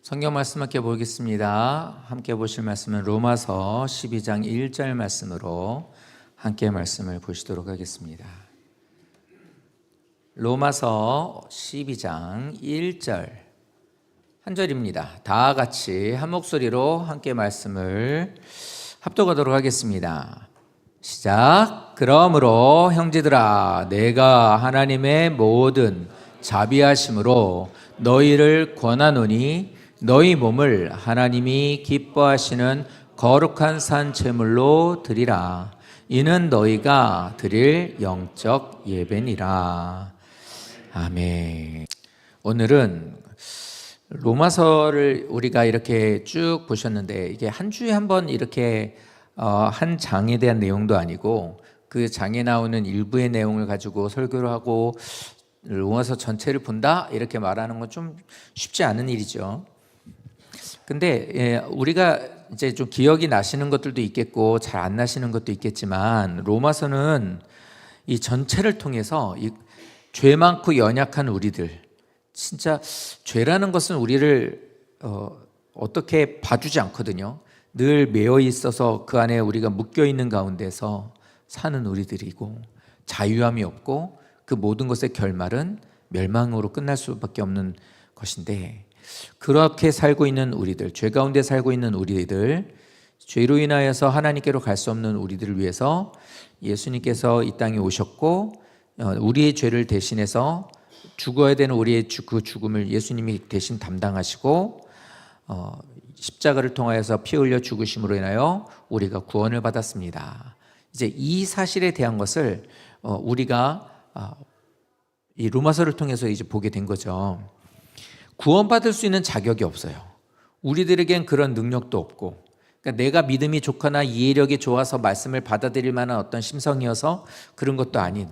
성경 말씀 함께 보겠습니다. 함께 보실 말씀은 로마서 12장 1절 말씀으로 함께 말씀을 보시도록 하겠습니다. 로마서 12장 1절 한 절입니다. 다 같이 한 목소리로 함께 말씀을 합독하도록 하겠습니다. 시작. 그러므로 형제들아, 내가 하나님의 모든 자비하심으로 너희를 권하노니 너희 몸을 하나님이 기뻐하시는 거룩한 산 제물로 드리라. 이는 너희가 드릴 영적 예배니라. 아멘. 오늘은 로마서를 우리가 이렇게 쭉 보셨는데, 이게 한 주에 한 번 이렇게 한 장에 대한 내용도 아니고 그 장에 나오는 일부의 내용을 가지고 설교를 하고 로마서 전체를 본다 이렇게 말하는 건 좀 쉽지 않은 일이죠. 근데 우리가 이제 좀 기억이 나시는 것들도 있겠고 잘 안 나시는 것도 있겠지만, 로마서는 이 전체를 통해서 이 죄 많고 연약한 우리들, 진짜 죄라는 것은 우리를 어떻게 봐주지 않거든요. 늘 매여 있어서 그 안에 우리가 묶여 있는 가운데서 사는 우리들이고, 자유함이 없고 그 모든 것의 결말은 멸망으로 끝날 수밖에 없는 것인데, 그렇게 살고 있는 우리들, 죄 가운데 살고 있는 우리들, 죄로 인하여서 하나님께로 갈 수 없는 우리들을 위해서 예수님께서 이 땅에 오셨고, 우리의 죄를 대신해서 죽어야 되는 우리의 그 죽음을 예수님이 대신 담당하시고, 십자가를 통하여서 피 흘려 죽으심으로 인하여 우리가 구원을 받았습니다. 이제 이 사실에 대한 것을 우리가 이 로마서를 통해서 이제 보게 된 거죠. 구원받을 수 있는 자격이 없어요. 우리들에겐 그런 능력도 없고, 그러니까 내가 믿음이 좋거나 이해력이 좋아서 말씀을 받아들일 만한 어떤 심성이어서 그런 것도 아닌,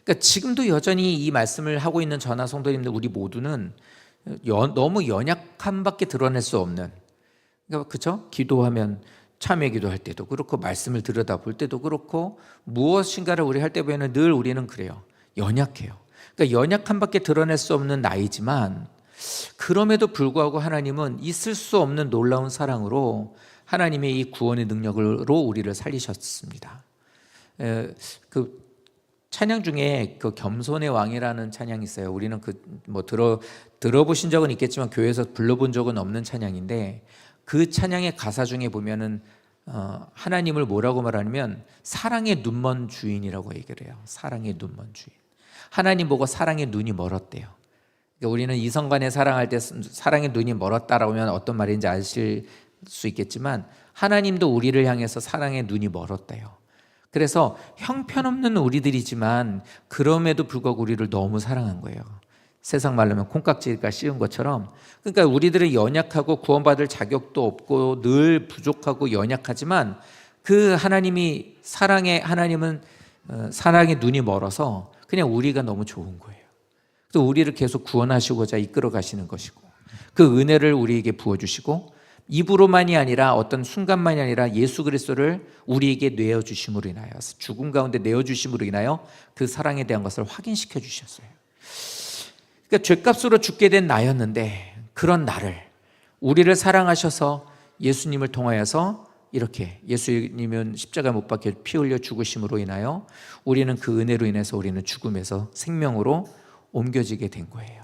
그러니까 지금도 여전히 이 말씀을 하고 있는 저나 성도님들, 우리 모두는 너무 연약함밖에 드러낼 수 없는, 그러니까 그렇죠? 기도하면 참회 기도할 때도 그렇고, 말씀을 들여다볼 때도 그렇고, 무엇인가를 우리 할 때 보면 늘 우리는 그래요. 연약해요. 그러니까 연약함밖에 드러낼 수 없는 나이지만, 그럼에도 불구하고 하나님은 있을 수 없는 놀라운 사랑으로 하나님의 이 구원의 능력으로 우리를 살리셨습니다. 그 찬양 중에 그 겸손의 왕이라는 찬양이 있어요. 우리는 들어보신 적은 있겠지만 교회에서 불러본 적은 없는 찬양인데, 그 찬양의 가사 중에 보면은 하나님을 뭐라고 말하냐면 사랑의 눈먼 주인이라고 얘기를 해요. 사랑의 눈먼 주인. 하나님 보고 사랑의 눈이 멀었대요. 그러니까 우리는 이성간에 사랑할 때 사랑의 눈이 멀었다라고 하면 어떤 말인지 아실 수 있겠지만, 하나님도 우리를 향해서 사랑의 눈이 멀었대요. 그래서 형편없는 우리들이지만 그럼에도 불구하고 우리를 너무 사랑한 거예요. 세상 말로 하면 콩깍지가 씌운 것처럼. 그러니까 우리들은 연약하고 구원받을 자격도 없고 늘 부족하고 연약하지만, 그 하나님은 사랑의 눈이 멀어서 그냥 우리가 너무 좋은 거예요. 그래서 우리를 계속 구원하시고자 이끌어 가시는 것이고, 그 은혜를 우리에게 부어주시고, 입으로만이 아니라 어떤 순간만이 아니라 예수 그리스도를 우리에게 내어주심으로 인하여, 죽음 가운데 내어주심으로 인하여 그 사랑에 대한 것을 확인시켜 주셨어요. 그러니까 죄값으로 죽게 된 나였는데, 그런 나를, 우리를 사랑하셔서 예수님을 통하여서 이렇게, 예수님은 십자가 못 박혀 피 흘려 죽으심으로 인하여 우리는 그 은혜로 인해서 우리는 죽음에서 생명으로 옮겨지게 된 거예요.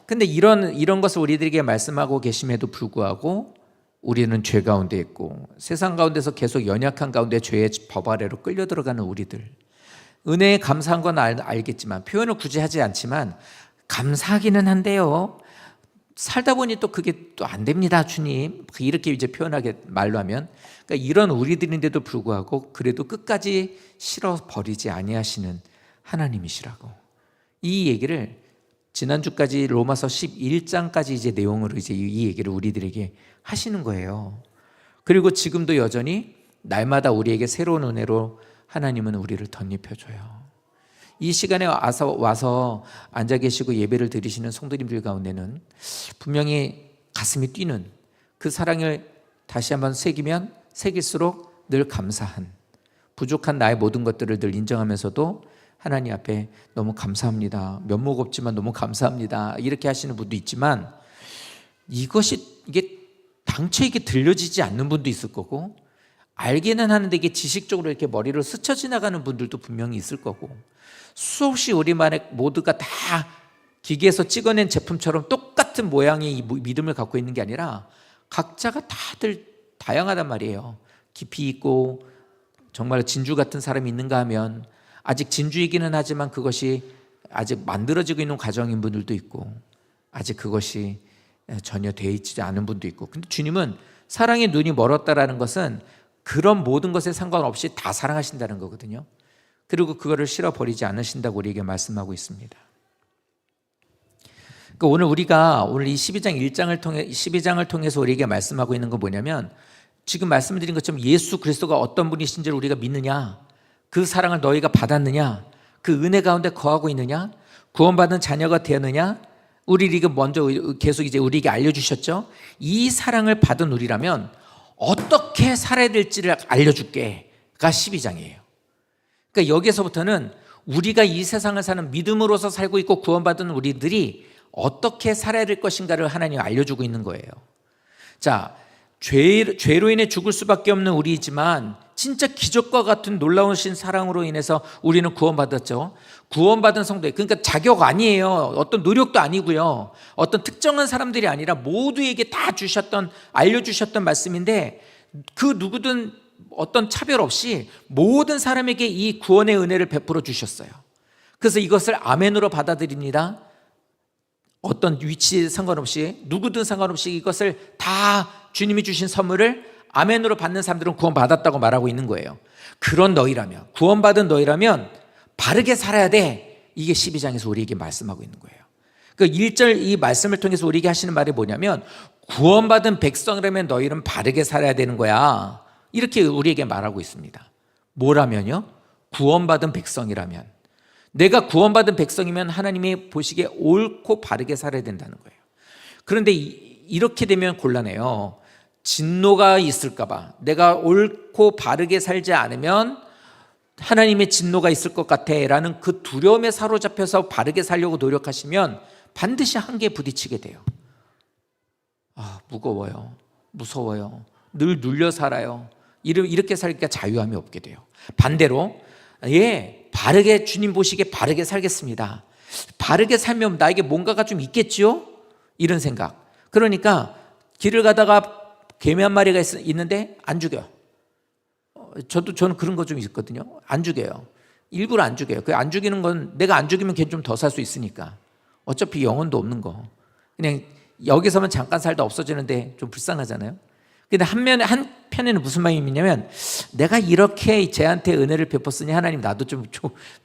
근데 이런 것을 우리들에게 말씀하고 계심에도 불구하고 우리는 죄 가운데 있고, 세상 가운데서 계속 연약한 가운데 죄의 법 아래로 끌려 들어가는 우리들, 은혜에 감사한 건 알겠지만, 표현을 굳이 하지 않지만 감사하기는 한데요, 살다 보니 또 그게 또 안 됩니다, 주님, 이렇게 이제 표현하게 말로 하면, 그러니까 이런 우리들인데도 불구하고 그래도 끝까지 싫어 버리지 아니하시는 하나님이시라고, 이 얘기를 지난주까지 로마서 11장까지 이제 내용으로 이제 이 얘기를 우리들에게 하시는 거예요. 그리고 지금도 여전히 날마다 우리에게 새로운 은혜로 하나님은 우리를 덧입혀줘요. 이 시간에 와서 앉아 계시고 예배를 드리시는 성도님들 가운데는 분명히 가슴이 뛰는 그 사랑을 다시 한번 새기면 새길수록 늘 감사한, 부족한 나의 모든 것들을 늘 인정하면서도 하나님 앞에 너무 감사합니다, 면목 없지만 너무 감사합니다, 이렇게 하시는 분도 있지만, 이게 당최 이게 들려지지 않는 분도 있을 거고, 알기는 하는데 이게 지식적으로 이렇게 머리로 스쳐 지나가는 분들도 분명히 있을 거고, 수없이 우리만의 모두가 다 기계에서 찍어낸 제품처럼 똑같은 모양의 이 믿음을 갖고 있는 게 아니라 각자가 다들 다양하단 말이에요. 깊이 있고 정말 진주 같은 사람이 있는가 하면 아직 진주이기는 하지만 그것이 아직 만들어지고 있는 과정인 분들도 있고, 아직 그것이 전혀 되어 있지 않은 분도 있고. 근데 주님은 사랑의 눈이 멀었다라는 것은 그런 모든 것에 상관없이 다 사랑하신다는 거거든요. 그리고 그거를 실어버리지 않으신다고 우리에게 말씀하고 있습니다. 그러니까 오늘 이 12장을 통해서 우리에게 말씀하고 있는 건 뭐냐면, 지금 말씀드린 것처럼 예수 그리스도가 어떤 분이신지를 우리가 믿느냐, 그 사랑을 너희가 받았느냐, 그 은혜 가운데 거하고 있느냐, 구원받은 자녀가 되었느냐, 우리에게 먼저 계속 이제 우리에게 알려주셨죠. 이 사랑을 받은 우리라면 어떻게 살아야 될지를 알려줄게가 12장이에요. 그러니까 여기서부터는 우리가 이 세상을 사는 믿음으로서 살고 있고 구원받은 우리들이 어떻게 살아야 될 것인가를 하나님이 알려주고 있는 거예요. 자, 죄로 인해 죽을 수밖에 없는 우리이지만 진짜 기적과 같은 놀라우신 사랑으로 인해서 우리는 구원받았죠. 구원받은 성도, 그러니까 자격 아니에요. 어떤 노력도 아니고요. 어떤 특정한 사람들이 아니라 모두에게 다 알려주셨던 말씀인데, 그 누구든 어떤 차별 없이 모든 사람에게 이 구원의 은혜를 베풀어 주셨어요. 그래서 이것을 아멘으로 받아들입니다. 어떤 위치에 상관없이, 누구든 상관없이 이것을 다 주님이 주신 선물을 아멘으로 받는 사람들은 구원받았다고 말하고 있는 거예요. 그런 너희라면, 구원받은 너희라면 바르게 살아야 돼. 이게 12장에서 우리에게 말씀하고 있는 거예요. 그 1절 이 말씀을 통해서 우리에게 하시는 말이 뭐냐면, 구원받은 백성이라면 너희는 바르게 살아야 되는 거야. 이렇게 우리에게 말하고 있습니다. 뭐라면요? 구원받은 백성이라면, 내가 구원받은 백성이면 하나님이 보시기에 옳고 바르게 살아야 된다는 거예요. 그런데 이렇게 되면 곤란해요. 진노가 있을까 봐, 내가 옳고 바르게 살지 않으면 하나님의 진노가 있을 것 같아 라는 그 두려움에 사로잡혀서 바르게 살려고 노력하시면 반드시 한계에 부딪히게 돼요. 무거워요, 무서워요, 늘 눌려 살아요. 이렇게 살니까 자유함이 없게 돼요. 반대로 바르게, 주님 보시기에 바르게 살겠습니다. 바르게 살면 나에게 뭔가가 좀 있겠지요? 이런 생각. 그러니까 길을 가다가 개미 한 마리가 있는데 안 죽여요. 저는 그런 거 좀 있거든요. 안 죽여요. 일부러 안 죽여요. 그 안 죽이는 건 내가 안 죽이면 걔 좀 더 살 수 있으니까. 어차피 영혼도 없는 거. 그냥 여기서만 잠깐 살다 없어지는데 좀 불쌍하잖아요. 근데 한편에는 무슨 마음이 있냐면, 내가 이렇게 쟤한테 은혜를 베풀었으니 하나님 나도 좀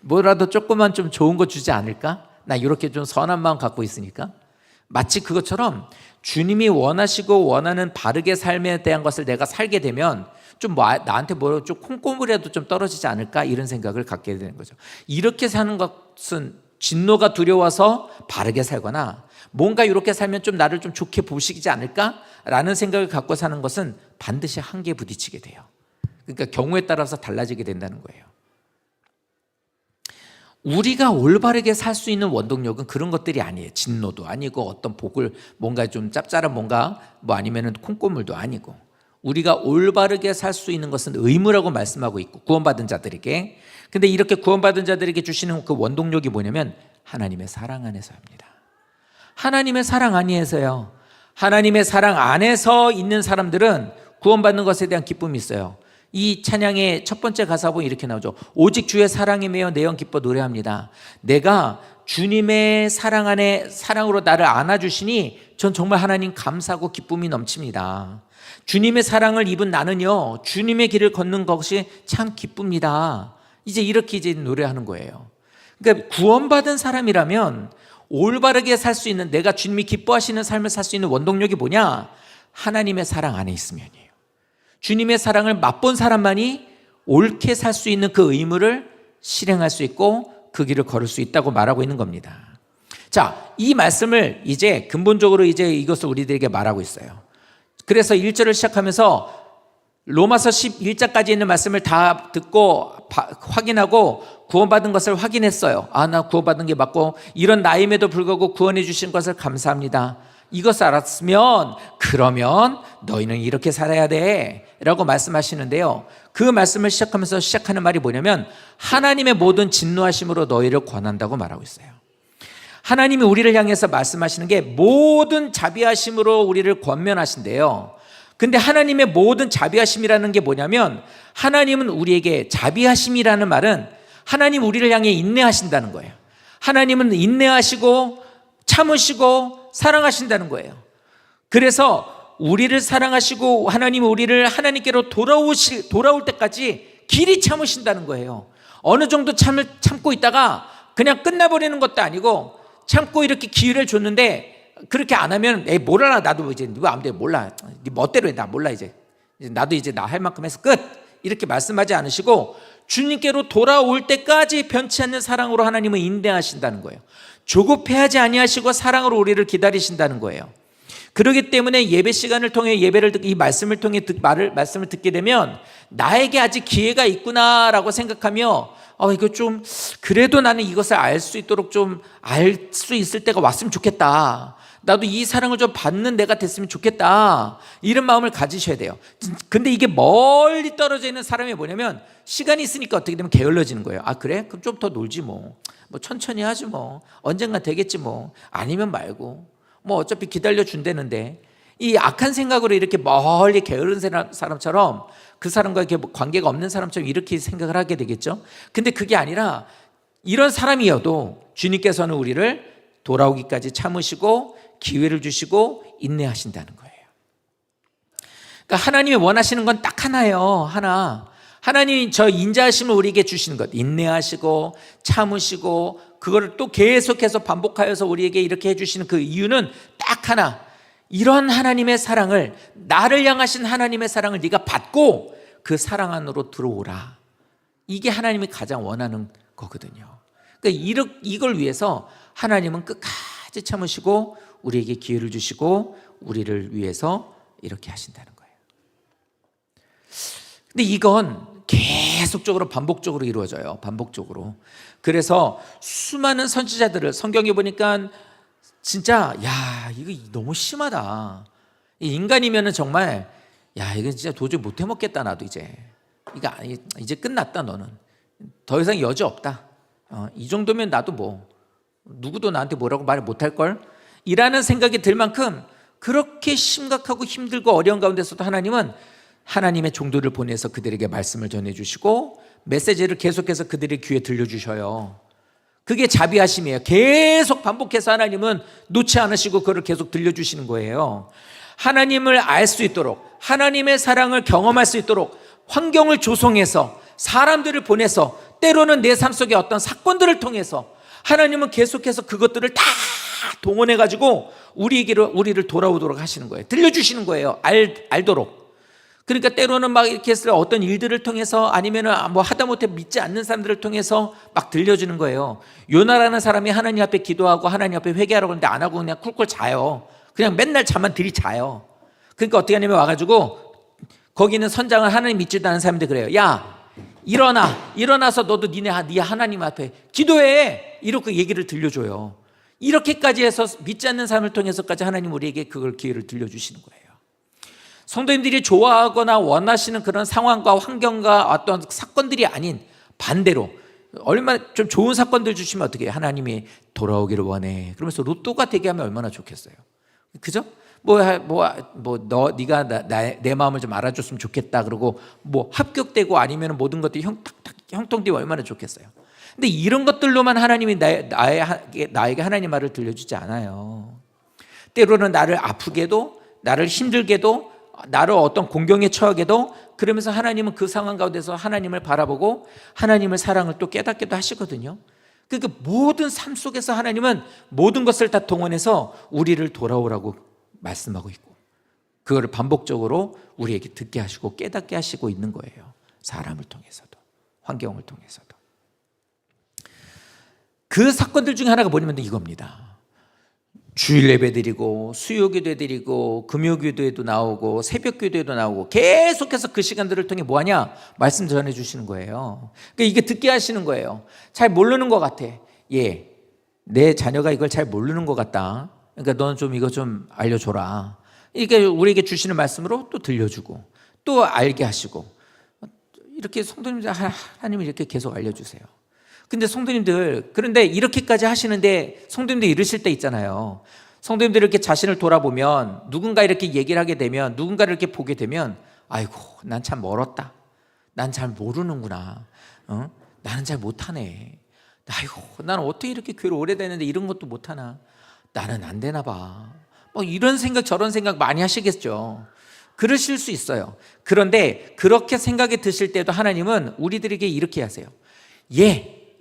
뭐라도 조금만 좀 좋은 거 주지 않을까? 나 이렇게 좀 선한 마음 갖고 있으니까. 마치 그것처럼 주님이 원하시고 원하는 바르게 삶에 대한 것을 내가 살게 되면 좀 나한테 좀 콩고물이라도 좀 떨어지지 않을까, 이런 생각을 갖게 되는 거죠. 이렇게 사는 것은 진노가 두려워서 바르게 살거나, 뭔가 이렇게 살면 좀 나를 좀 좋게 보시지 않을까라는 생각을 갖고 사는 것은 반드시 한계에 부딪히게 돼요. 그러니까 경우에 따라서 달라지게 된다는 거예요. 우리가 올바르게 살 수 있는 원동력은 그런 것들이 아니에요. 진노도 아니고 어떤 복을, 뭔가 좀 짭짤한 뭔가, 아니면은 콩고물도 아니고, 우리가 올바르게 살 수 있는 것은 의무라고 말씀하고 있고, 구원받은 자들에게. 근데 이렇게 구원받은 자들에게 주시는 그 원동력이 뭐냐면 하나님의 사랑 안에서입니다. 하나님의 사랑 안에서요. 하나님의 사랑 안에서 있는 사람들은 구원받는 것에 대한 기쁨이 있어요. 이 찬양의 첫 번째 가사 보면 이렇게 나오죠. 오직 주의 사랑에 매여 내 영 기뻐 노래합니다. 내가 주님의 사랑 안에 사랑으로 나를 안아주시니 전 정말 하나님 감사하고 기쁨이 넘칩니다. 주님의 사랑을 입은 나는요, 주님의 길을 걷는 것이 참 기쁩니다. 이렇게 노래하는 거예요. 그러니까 구원받은 사람이라면 올바르게 살 수 있는, 내가 주님이 기뻐하시는 삶을 살 수 있는 원동력이 뭐냐? 하나님의 사랑 안에 있으면이에요. 주님의 사랑을 맛본 사람만이 옳게 살 수 있는 그 의무를 실행할 수 있고 그 길을 걸을 수 있다고 말하고 있는 겁니다. 자, 이 말씀을 이제 근본적으로 이것을 우리들에게 말하고 있어요. 그래서 1절을 시작하면서 로마서 11장까지 있는 말씀을 다 듣고 확인하고 구원받은 것을 확인했어요. 나 구원받은 게 맞고, 이런 나임에도 불구하고 구원해 주신 것을 감사합니다. 이것 알았으면 그러면 너희는 이렇게 살아야 돼 라고 말씀하시는데요, 그 말씀을 시작하면서 시작하는 말이 뭐냐면 하나님의 모든 진노하심으로 너희를 권한다고 말하고 있어요. 하나님이 우리를 향해서 말씀하시는 게 모든 자비하심으로 우리를 권면하신대요. 근데 하나님의 모든 자비하심이라는 게 뭐냐면, 하나님은 우리에게 자비하심이라는 말은 하나님 우리를 향해 인내하신다는 거예요. 하나님은 인내하시고 참으시고 사랑하신다는 거예요. 그래서 우리를 사랑하시고 하나님이 우리를 하나님께로 돌아올 때까지 길이 참으신다는 거예요. 어느 정도 참고 있다가 그냥 끝나버리는 것도 아니고, 참고 이렇게 기회를 줬는데 그렇게 안 하면 에이 몰라, 나도 이제 네 아무데나 몰라, 네 멋대로 해, 나 몰라, 이제 나도 이제 나 할 만큼 해서 끝, 이렇게 말씀하지 않으시고 주님께로 돌아올 때까지 변치 않는 사랑으로 하나님은 인내하신다는 거예요. 조급해하지 아니하시고 사랑으로 우리를 기다리신다는 거예요. 그렇기 때문에 예배 시간을 통해 이 말씀을 통해 말씀을 듣게 되면 나에게 아직 기회가 있구나라고 생각하며 이거 좀 그래도 나는 이것을 알 수 있도록 좀 알 수 있을 때가 왔으면 좋겠다, 나도 이 사랑을 좀 받는 내가 됐으면 좋겠다, 이런 마음을 가지셔야 돼요. 근데 이게 멀리 떨어져 있는 사람이 뭐냐면 시간이 있으니까 어떻게 되면 게을러지는 거예요. 그래? 그럼 좀 더 놀지 뭐 천천히 하지 뭐 언젠가 되겠지 뭐, 아니면 말고 뭐 어차피 기다려 준다는데, 이 악한 생각으로 이렇게 멀리 게으른 사람처럼, 그 사람과 이렇게 관계가 없는 사람처럼 이렇게 생각을 하게 되겠죠. 근데 그게 아니라 이런 사람이어도 주님께서는 우리를 돌아오기까지 참으시고 기회를 주시고 인내하신다는 거예요. 그러니까 하나님이 원하시는 건 딱 하나예요. 하나님이 저 인자하심을 우리에게 주시는 것, 인내하시고 참으시고 그거를 또 계속해서 반복하여서 우리에게 이렇게 해주시는 그 이유는 딱 하나, 이런 하나님의 사랑을, 나를 향하신 하나님의 사랑을 네가 받고 그 사랑 안으로 들어오라, 이게 하나님이 가장 원하는 거거든요. 그러니까 이걸 위해서 하나님은 끝까지 참으시고 우리에게 기회를 주시고 우리를 위해서 이렇게 하신다는 거예요. 근데 이건 계속적으로 반복적으로 이루어져요. 반복적으로. 그래서 수많은 선지자들을 성경에 보니까 진짜 이거 너무 심하다, 인간이면은 정말 이건 진짜 도저히 못 해먹겠다, 나도 이제 끝났다, 너는 더 이상 여지 없다, 이 정도면 나도 뭐 누구도 나한테 뭐라고 말 못할걸, 이라는 생각이 들 만큼 그렇게 심각하고 힘들고 어려운 가운데서도 하나님은 하나님의 종들을 보내서 그들에게 말씀을 전해주시고 메시지를 계속해서 그들의 귀에 들려주셔요. 그게 자비하심이에요. 계속 반복해서 하나님은 놓지 않으시고 그걸 계속 들려주시는 거예요. 하나님을 알 수 있도록, 하나님의 사랑을 경험할 수 있도록 환경을 조성해서 사람들을 보내서, 때로는 내 삶 속의 어떤 사건들을 통해서 하나님은 계속해서 그것들을 다 동원해가지고 우리를 돌아오도록 하시는 거예요. 들려주시는 거예요. 알도록. 그러니까 때로는 막 이렇게 해서 어떤 일들을 통해서, 아니면은 뭐 하다못해 믿지 않는 사람들을 통해서 막 들려주는 거예요. 요나라는 사람이 하나님 앞에 기도하고 하나님 앞에 회개하라고 하는데 안 하고 그냥 쿨쿨 자요. 그냥 맨날 잠만 들이자요. 그러니까 어떻게 하냐면 와가지고 거기는 선장을 하나님 믿지도 않은 사람들 그래요. 야, 일어나서 너도 네 하나님 앞에 기도해, 이렇게 얘기를 들려줘요. 이렇게까지 해서 믿지 않는 사람을 통해서까지 하나님 우리에게 그걸 기회를 들려주시는 거예요. 성도님들이 좋아하거나 원하시는 그런 상황과 환경과 어떤 사건들이 아닌 반대로 얼마나 좀 좋은 사건들 주시면 어떻게 해요? 하나님이 돌아오기를 원해, 그러면서 로또가 되게 하면 얼마나 좋겠어요. 그죠? 네가 내 마음을 좀 알아줬으면 좋겠다, 그러고 뭐 합격되고 아니면 모든 것들이 형통되고 얼마나 좋겠어요. 근데 이런 것들로만 하나님이 나에게 하나님 말을 들려주지 않아요. 때로는 나를 아프게도, 나를 힘들게도, 나를 어떤 공경에 처하게도, 그러면서 하나님은 그 상황 가운데서 하나님을 바라보고 하나님의 사랑을 또 깨닫기도 하시거든요. 그러니까 모든 삶 속에서 하나님은 모든 것을 다 동원해서 우리를 돌아오라고 말씀하고 있고, 그거를 반복적으로 우리에게 듣게 하시고 깨닫게 하시고 있는 거예요. 사람을 통해서도, 환경을 통해서도. 그 사건들 중에 하나가 뭐냐면 이겁니다. 주일 예배 드리고 수요기도 드리고 금요기도에도 나오고 새벽기도에도 나오고 계속해서 그 시간들을 통해 뭐하냐? 말씀 전해 주시는 거예요. 그러니까 이게 듣게 하시는 거예요. 잘 모르는 것 같아. 내 자녀가 이걸 잘 모르는 것 같다. 그러니까 너는 좀 이거 좀 알려줘라. 이게 우리에게 주시는 말씀으로 또 들려주고 또 알게 하시고, 이렇게 성도님들 하나님이 이렇게 계속 알려주세요. 근데 성도님들, 그런데 이렇게까지 하시는데 성도님들 이러실 때 있잖아요. 성도님들 이렇게 자신을 돌아보면, 누군가 이렇게 얘기를 하게 되면, 누군가를 이렇게 보게 되면, 아이고 난 참 멀었다, 난 잘 모르는구나, 나는 잘 못하네, 아이고 나는 어떻게 이렇게 교회를 오래됐는데 이런 것도 못하나, 나는 안 되나 봐, 뭐 이런 생각 저런 생각 많이 하시겠죠. 그러실 수 있어요. 그런데 그렇게 생각이 드실 때도 하나님은 우리들에게 이렇게 하세요.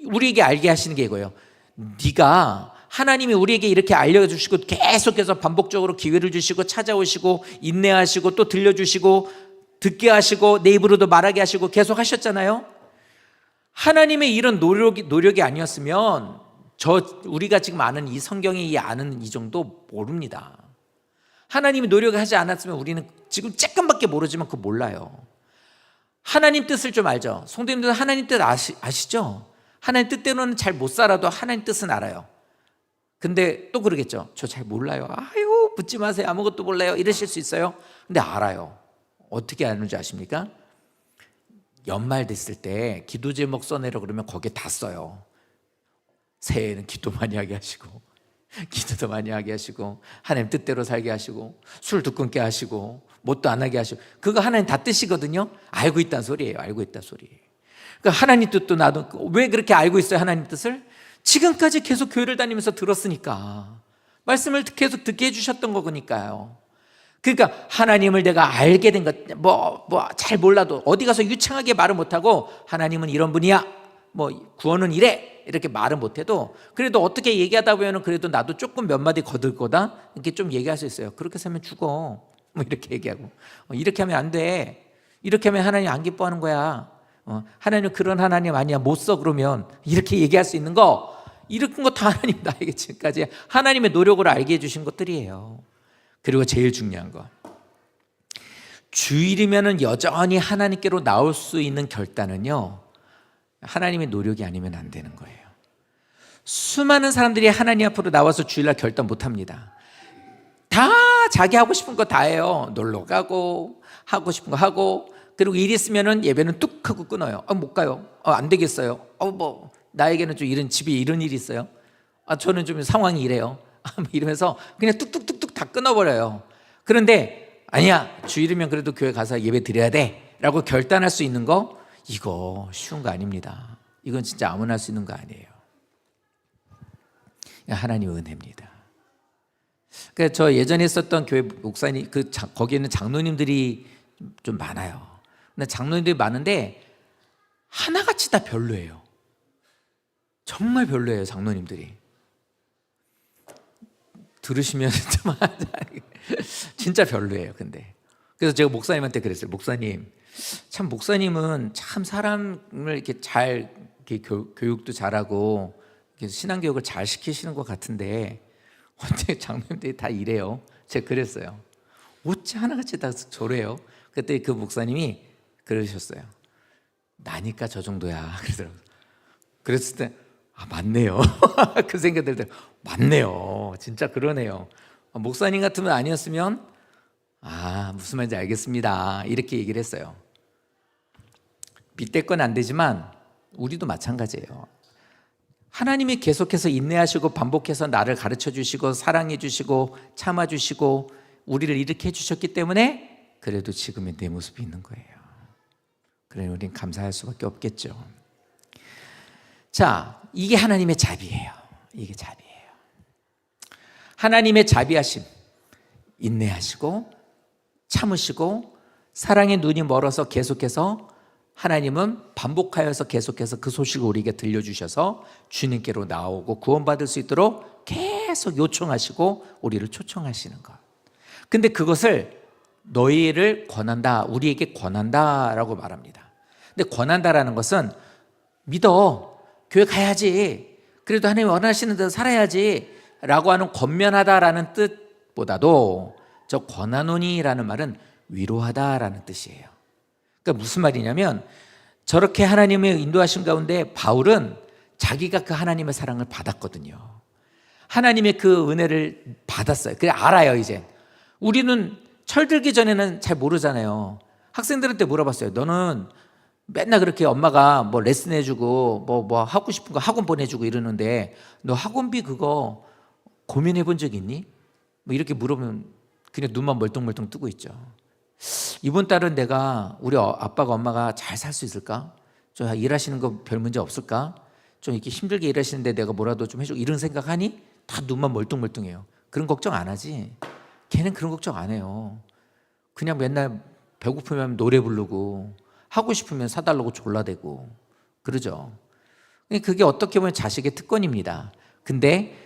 우리에게 알게 하시는 게 이거예요. 네가, 하나님이 우리에게 이렇게 알려주시고 계속해서 반복적으로 기회를 주시고 찾아오시고 인내하시고 또 들려주시고 듣게 하시고 내 입으로도 말하게 하시고 계속 하셨잖아요. 하나님의 이런 노력이 아니었으면 우리가 지금 아는 이 성경이 아는 이 정도 모릅니다. 하나님이 노력을 하지 않았으면 우리는 지금 조금밖에 모르지만 그거 몰라요. 하나님 뜻을 좀 알죠. 성도님들 하나님 뜻 아시죠? 하나님 뜻대로는 잘 못 살아도 하나님 뜻은 알아요. 근데 또 그러겠죠. 저 잘 몰라요. 아유 묻지 마세요. 아무것도 몰라요. 이러실 수 있어요. 근데 알아요. 어떻게 아는지 아십니까? 연말 됐을 때 기도 제목 써내려 그러면 거기에 다 써요. 새해에는 기도 많이 하게 하시고, 기도도 많이 하게 하시고, 하나님 뜻대로 살게 하시고, 술도 끊게 하시고, 뭣도 안 하게 하시고, 그거 하나님 다 뜻이거든요. 알고 있다는 소리예요. 알고 있다는 소리예요. 그러니까 하나님 뜻도 나도 왜 그렇게 알고 있어요? 하나님 뜻을 지금까지 계속 교회를 다니면서 들었으니까, 말씀을 계속 듣게 해주셨던 거니까요. 그러니까 하나님을 내가 알게 된 것, 잘 몰라도 어디 가서 유창하게 말을 못하고 하나님은 이런 분이야, 구원은 이래, 이렇게 말은 못해도 그래도 어떻게 얘기하다 보면 그래도 나도 조금 몇 마디 거들 거다 이렇게 좀 얘기할 수 있어요. 그렇게 살면 죽어, 이렇게 얘기하고, 이렇게 하면 안 돼, 이렇게 하면 하나님 안 기뻐하는 거야, 하나님 그런 하나님 아니야, 못 써, 그러면 이렇게 얘기할 수 있는 거, 이런 거 다 하나님 나에게 지금까지 하나님의 노력을 알게 해주신 것들이에요. 그리고 제일 중요한 거, 주일이면 여전히 하나님께로 나올 수 있는 결단은요, 하나님의 노력이 아니면 안 되는 거예요. 수많은 사람들이 하나님 앞으로 나와서 주일날 결단 못합니다. 다 자기 하고 싶은 거 다 해요. 놀러 가고 하고 싶은 거 하고, 그리고 일 있으면 예배는 뚝 하고 끊어요. 못 가요. 안 되겠어요. 나에게는 좀 집에 이런 일이 있어요. 저는 좀 상황이 이래요. 이러면서 그냥 뚝뚝뚝뚝 다 끊어버려요. 그런데 아니야, 주일이면 그래도 교회 가서 예배 드려야 돼 라고 결단할 수 있는 거, 이거 쉬운 거 아닙니다. 이건 진짜 아무나 할 수 있는 거 아니에요. 하나님의 은혜입니다. 그러니까 저 예전에 있었던 교회 목사님, 거기에는 장로님들이 좀 많아요. 근데 장로님들이 많은데 하나같이 다 별로예요. 정말 별로예요, 장로님들이. 들으시면 진짜 별로예요. 근데 그래서 제가 목사님한테 그랬어요. 목사님, 참 목사님은 참 사람을 이렇게 잘 교육도 잘하고 신앙교육을 잘 시키시는 것 같은데 어떻게 장로님들이 다 이래요? 제가 그랬어요. 어째 하나같이 다 저래요? 그때 그 목사님이 그러셨어요. 나니까 저 정도야, 그러더라고요. 그랬을 때 맞네요. 그 생각 들 때 맞네요. 진짜 그러네요. 목사님 같으면 아니었으면 무슨 말인지 알겠습니다, 이렇게 얘기를 했어요. 밑에 건 안 되지만 우리도 마찬가지예요. 하나님이 계속해서 인내하시고 반복해서 나를 가르쳐 주시고 사랑해 주시고 참아 주시고 우리를 이렇게 해주셨기 때문에 그래도 지금의 내 모습이 있는 거예요. 그래 우리는 감사할 수밖에 없겠죠. 자, 이게 하나님의 자비예요. 이게 자비예요. 하나님의 자비하심, 인내하시고 참으시고 사랑의 눈이 멀어서 계속해서 하나님은 반복하여서 계속해서 그 소식을 우리에게 들려주셔서 주님께로 나오고 구원받을 수 있도록 계속 요청하시고 우리를 초청하시는 것. 근데 그것을 너희를 권한다, 우리에게 권한다라고 말합니다. 근데 권한다라는 것은 믿어, 교회 가야지, 그래도 하나님이 원하시는 대로 살아야지 라고 하는 권면하다라는 뜻보다도 저 권하노니라는 말은 위로하다라는 뜻이에요. 그러니까 무슨 말이냐면 저렇게 하나님의 인도하신 가운데 바울은 자기가 그 하나님의 사랑을 받았거든요. 하나님의 그 은혜를 받았어요. 그래 알아요 이제. 우리는 철들기 전에는 잘 모르잖아요. 학생들한테 물어봤어요. 너는 맨날 그렇게 엄마가 뭐 레슨 해주고 뭐 하고 싶은 거 학원 보내주고 이러는데 너 학원비 그거 고민해 본 적 있니? 뭐 이렇게 물어보면 그냥 눈만 멀뚱멀뚱 뜨고 있죠. 이번 달은 내가 우리 아빠가 엄마가 잘 살 수 있을까? 좀 일하시는 거 별 문제 없을까? 좀 이렇게 힘들게 일하시는데 내가 뭐라도 좀 해주고 이런 생각하니? 다 눈만 멀뚱멀뚱해요. 그런 걱정 안 하지? 걔는 그런 걱정 안 해요. 그냥 맨날 배고프면 노래 부르고 하고 싶으면 사달라고 졸라대고 그러죠. 그게 어떻게 보면 자식의 특권입니다. 근데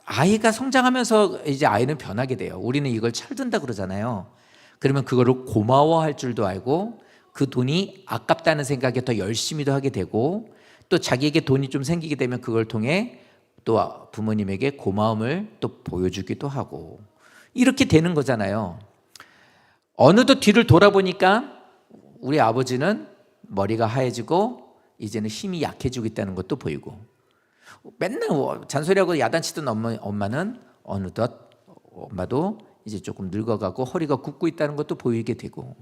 아이가 성장하면서 이제 아이는 변하게 돼요. 우리는 이걸 철든다 그러잖아요. 그러면 그거를 고마워할 줄도 알고 그 돈이 아깝다는 생각에 더 열심히도 하게 되고 또 자기에게 돈이 좀 생기게 되면 그걸 통해 또 부모님에게 고마움을 또 보여주기도 하고 이렇게 되는 거잖아요. 어느덧 뒤를 돌아보니까 우리 아버지는 머리가 하얘지고 이제는 힘이 약해지고 있다는 것도 보이고 맨날 잔소리하고 야단치던 엄마는 어느덧 엄마도 이제 조금 늙어가고 허리가 굽고 있다는 것도 보이게 되고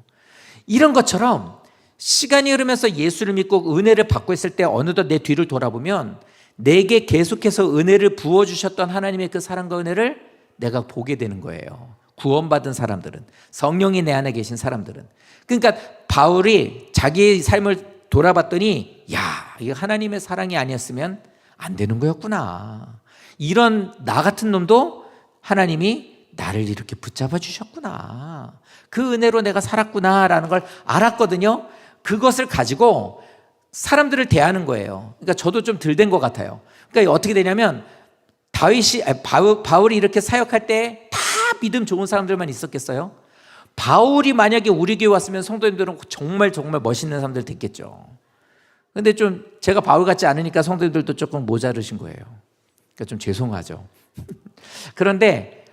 이런 것처럼 시간이 흐르면서 예수를 믿고 은혜를 받고 있을 때 어느덧 내 뒤를 돌아보면 내게 계속해서 은혜를 부어주셨던 하나님의 그 사랑과 은혜를 내가 보게 되는 거예요. 구원받은 사람들은, 성령이 내 안에 계신 사람들은. 그러니까 바울이 자기의 삶을 돌아봤더니 야, 이거 하나님의 사랑이 아니었으면 안 되는 거였구나. 이런 나 같은 놈도 하나님이 나를 이렇게 붙잡아 주셨구나. 그 은혜로 내가 살았구나라는 걸 알았거든요. 그것을 가지고 사람들을 대하는 거예요. 그러니까 저도 좀 덜 된 것 같아요. 그러니까 어떻게 되냐면 바울이 이렇게 사역할 때 다 믿음 좋은 사람들만 있었겠어요? 바울이 만약에 우리 교회 왔으면 성도님들은 정말 멋있는 사람들 됐겠죠. 근데 좀 제가 바울 같지 않으니까 성도님들도 조금 모자르신 거예요. 그러니까 좀 죄송하죠. 그런데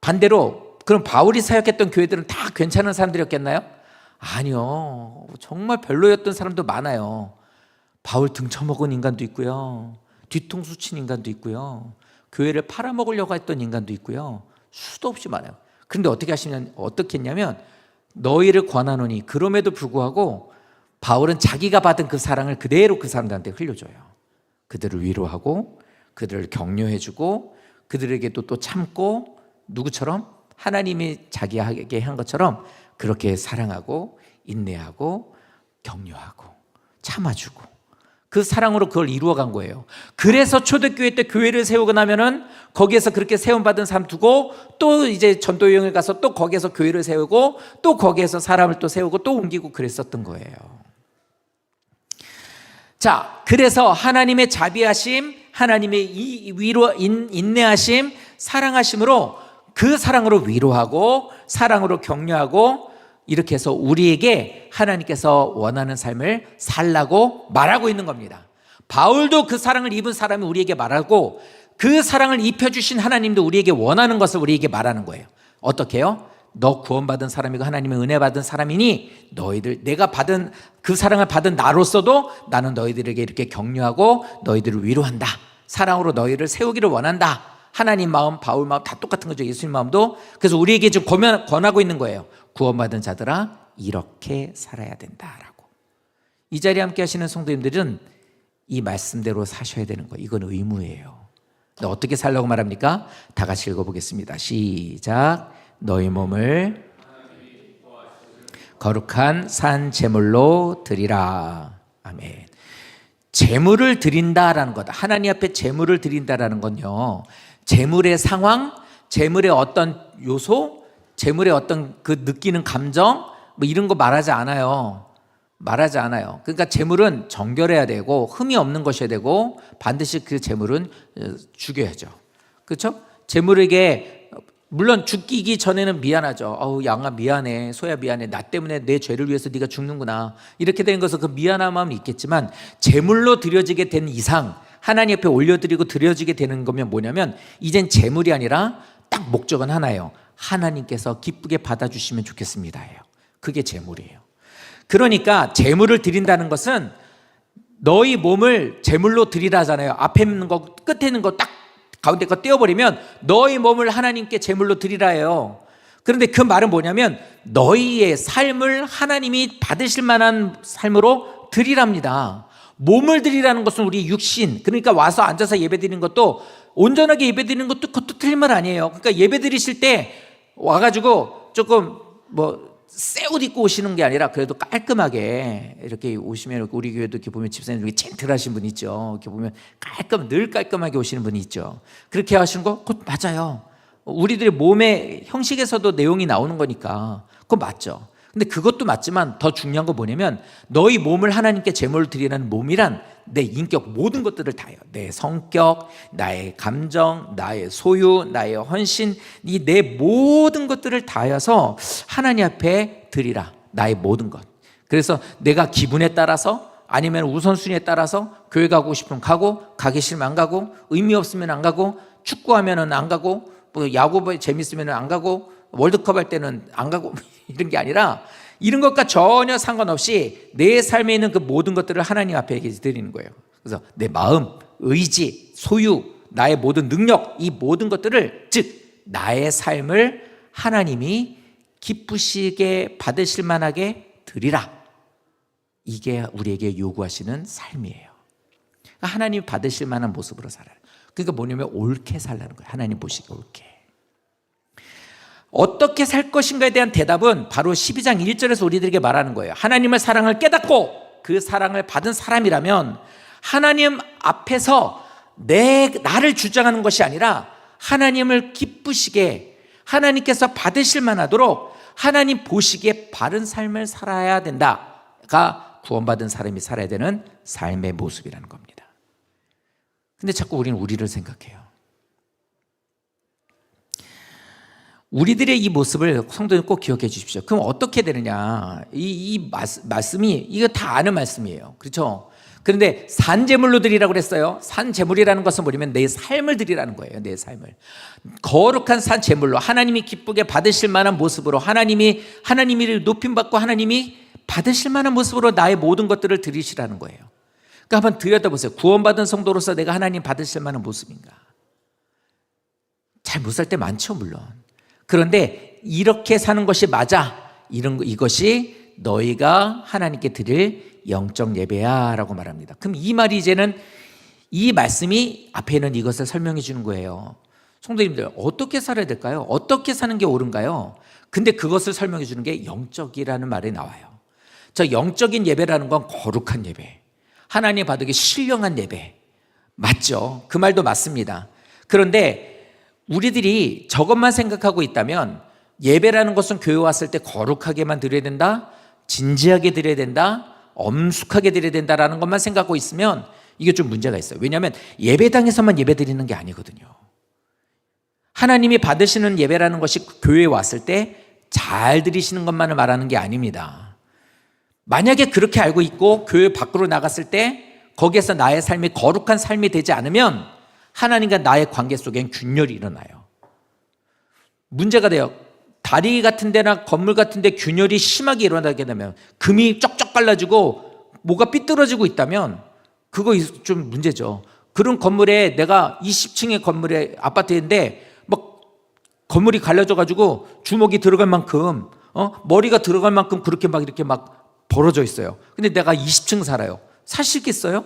반대로 그럼 바울이 사역했던 교회들은 다 괜찮은 사람들이었겠나요? 아니요. 정말 별로였던 사람도 많아요. 바울 등쳐먹은 인간도 있고요. 뒤통수 친 인간도 있고요. 교회를 팔아먹으려고 했던 인간도 있고요. 수도 없이 많아요. 그런데 어떻게 했냐면 너희를 권하노니 그럼에도 불구하고 바울은 자기가 받은 그 사랑을 그대로 그 사람들한테 흘려줘요. 그들을 위로하고 그들을 격려해주고 그들에게도 또 참고 누구처럼? 하나님이 자기에게 한 것처럼 그렇게 사랑하고 인내하고 격려하고 참아주고 그 사랑으로 그걸 이루어간 거예요. 그래서 초대교회 때 교회를 세우고 나면은 거기에서 그렇게 세움받은 사람 두고 또 이제 전도여행을 가서 또 거기에서 교회를 세우고 또 거기에서 사람을 또 세우고 또 옮기고 그랬었던 거예요. 자, 그래서 하나님의 자비하심, 하나님의 이 인내하심, 사랑하심으로 그 사랑으로 위로하고 사랑으로 격려하고 이렇게 해서 우리에게 하나님께서 원하는 삶을 살라고 말하고 있는 겁니다. 바울도 그 사랑을 입은 사람이 우리에게 말하고 그 사랑을 입혀주신 하나님도 우리에게 원하는 것을 우리에게 말하는 거예요. 어떻게 해요? 너 구원받은 사람이고 하나님의 은혜 받은 사람이니 너희들 내가 받은 그 사랑을 받은 나로서도 나는 너희들에게 이렇게 격려하고 너희들을 위로한다. 사랑으로 너희를 세우기를 원한다. 하나님 마음, 바울 마음 다 똑같은 거죠. 예수님 마음도. 그래서 우리에게 지금 권하고 있는 거예요. 구원받은 자들아 이렇게 살아야 된다라고. 이 자리에 함께 하시는 성도님들은 이 말씀대로 사셔야 되는 거예요. 이건 의무예요. 어떻게 살라고 말합니까? 다 같이 읽어보겠습니다. 시작. 너희 몸을 거룩한 산 제물로 드리라. 아멘. 제물을 드린다라는 것, 하나님 앞에 제물을 드린다라는 건요, 제물의 상황, 제물의 어떤 요소, 제물의 어떤 그 느끼는 감정 뭐 이런 거 말하지 않아요. 그러니까 제물은 정결해야 되고 흠이 없는 것이어야 되고 반드시 그 제물은 죽여야죠. 그렇죠? 제물에게 물론 죽이기 전에는 미안하죠. 어우 양아 미안해, 소야 미안해, 나 때문에 내 죄를 위해서 네가 죽는구나 이렇게 된 것은 그 미안한 마음은 있겠지만 제물로 드려지게 된 이상 하나님 옆에 올려드리고 드려지게 되는 거면 뭐냐면 이젠 제물이 아니라 딱 목적은 하나예요. 하나님께서 기쁘게 받아주시면 좋겠습니다예요. 그게 제물이에요. 그러니까 제물을 드린다는 것은 너희 몸을 제물로 드리라잖아요. 앞에 있는 거 끝에 있는 거 딱 가운데 거 떼어버리면 너희 몸을 하나님께 제물로 드리라예요. 그런데 그 말은 뭐냐면 너희의 삶을 하나님이 받으실 만한 삶으로 드리랍니다. 몸을 드리라는 것은 우리 육신, 그러니까 와서 앉아서 예배드리는 것도 온전하게 예배드리는 것도 그것도 틀린 말 아니에요. 그러니까 예배드리실 때 와가지고 조금 새 옷 입고 오시는 게 아니라 그래도 깔끔하게 이렇게 오시면, 우리 교회도 이렇게 보면 집사님 중에 젠틀하신 분 있죠. 이렇게 보면 늘 깔끔하게 오시는 분이 있죠. 그렇게 하시는 거 그것 맞아요. 우리들의 몸의 형식에서도 내용이 나오는 거니까 그거 맞죠. 근데 그것도 맞지만 더 중요한 건 뭐냐면 너희 몸을 하나님께 제물로 드리라는 몸이란 내 인격 모든 것들을 다해요. 내 성격, 나의 감정, 나의 소유, 나의 헌신, 이 내 모든 것들을 다해서 하나님 앞에 드리라. 나의 모든 것. 그래서 내가 기분에 따라서 아니면 우선순위에 따라서 교회 가고 싶으면 가고, 가기 싫으면 안 가고, 의미 없으면 안 가고, 축구하면 안 가고, 야구 재밌으면 안 가고, 월드컵 할 때는 안 가고 이런 게 아니라 이런 것과 전혀 상관없이 내 삶에 있는 그 모든 것들을 하나님 앞에 드리는 거예요. 그래서 내 마음, 의지, 소유, 나의 모든 능력, 이 모든 것들을, 즉 나의 삶을 하나님이 기쁘시게 받으실 만하게 드리라. 이게 우리에게 요구하시는 삶이에요. 그러니까 하나님이 받으실 만한 모습으로 살아라. 그러니까 뭐냐면 옳게 살라는 거예요. 하나님 보시기에 옳게. 어떻게 살 것인가에 대한 대답은 바로 12장 1절에서 우리들에게 말하는 거예요. 하나님의 사랑을 깨닫고 그 사랑을 받은 사람이라면 하나님 앞에서 나를 주장하는 것이 아니라 하나님을 기쁘시게, 하나님께서 받으실 만하도록 하나님 보시기에 바른 삶을 살아야 된다가 구원받은 사람이 살아야 되는 삶의 모습이라는 겁니다. 근데 자꾸 우리는 우리를 생각해요. 우리들의 이 모습을 성도님 꼭 기억해 주십시오. 그럼 어떻게 되느냐? 이 말씀이 이거 다 아는 말씀이에요. 그렇죠? 그런데 산제물로 드리라고 그랬어요. 산제물이라는 것은 뭐냐면 내 삶을 드리라는 거예요. 내 삶을. 거룩한 산제물로 하나님이 기쁘게 받으실 만한 모습으로, 하나님이 높임받고 하나님이 받으실 만한 모습으로 나의 모든 것들을 드리시라는 거예요. 그러니까 한번 들여다보세요. 구원받은 성도로서 내가 하나님 받으실 만한 모습인가? 잘 못 살 때 많죠, 물론. 그런데 이렇게 사는 것이 맞아. 이것이 너희가 하나님께 드릴 영적 예배야 라고 말합니다. 그럼 이 말이 이제는, 이 말씀이 앞에는 이것을 설명해 주는 거예요. 성도님들, 어떻게 살아야 될까요? 어떻게 사는 게 옳은가요? 근데 그것을 설명해 주는 게 영적이라는 말이 나와요. 저 영적인 예배라는 건 거룩한 예배, 하나님 받으기 신령한 예배, 맞죠? 그 말도 맞습니다. 그런데 우리들이 저것만 생각하고 있다면 예배라는 것은 교회 왔을 때 거룩하게만 드려야 된다, 진지하게 드려야 된다, 엄숙하게 드려야 된다라는 것만 생각하고 있으면 이게 좀 문제가 있어요. 왜냐하면 예배당에서만 예배 드리는 게 아니거든요. 하나님이 받으시는 예배라는 것이 교회에 왔을 때 잘 드리시는 것만을 말하는 게 아닙니다. 만약에 그렇게 알고 있고 교회 밖으로 나갔을 때 거기에서 나의 삶이 거룩한 삶이 되지 않으면 하나님과 나의 관계 속엔 균열이 일어나요. 문제가 돼요. 다리 같은 데나 건물 같은 데 균열이 심하게 일어나게 되면, 금이 쩍쩍 갈라지고 뭐가 삐뚤어지고 있다면 그거 좀 문제죠. 그런 건물에, 내가 20층의 건물에 아파트인데 막 건물이 갈라져가지고 주먹이 들어갈 만큼, 머리가 들어갈 만큼 그렇게 막 이렇게 막 벌어져 있어요. 근데 내가 20층 살아요. 살 수 있겠어요?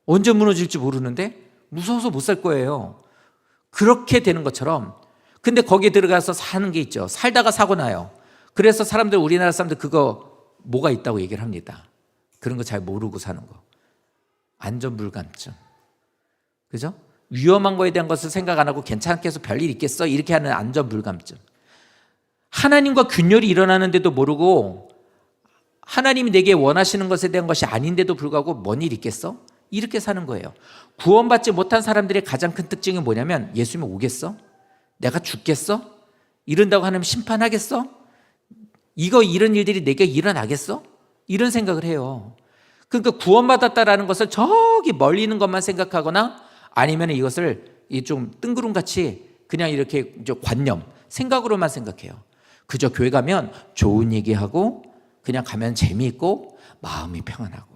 언제 무너질지 모르는데 무서워서 못 살 거예요. 그렇게 되는 것처럼, 근데 거기에 들어가서 사는 게 있죠. 살다가 사고 나요. 그래서 우리나라 사람들 그거 뭐가 있다고 얘기를 합니다. 그런 거 잘 모르고 사는 거. 안전불감증. 그죠? 위험한 거에 대한 것을 생각 안 하고 괜찮게 해서 별일 있겠어? 이렇게 하는 안전불감증. 하나님과 균열이 일어나는데도 모르고 하나님이 내게 원하시는 것에 대한 것이 아닌데도 불구하고 뭔 일 있겠어? 이렇게 사는 거예요. 구원받지 못한 사람들의 가장 큰 특징이 뭐냐면, 예수님 오겠어? 내가 죽겠어? 이런다고 하나님 심판하겠어? 이런 일들이 내게 일어나겠어? 이런 생각을 해요. 그러니까 구원받았다라는 것을 저기 멀리 있는 것만 생각하거나, 아니면 이것을 좀 뜬구름같이 그냥 이렇게 관념, 생각으로만 생각해요. 그저 교회 가면 좋은 얘기하고 그냥 가면 재미있고 마음이 평안하고,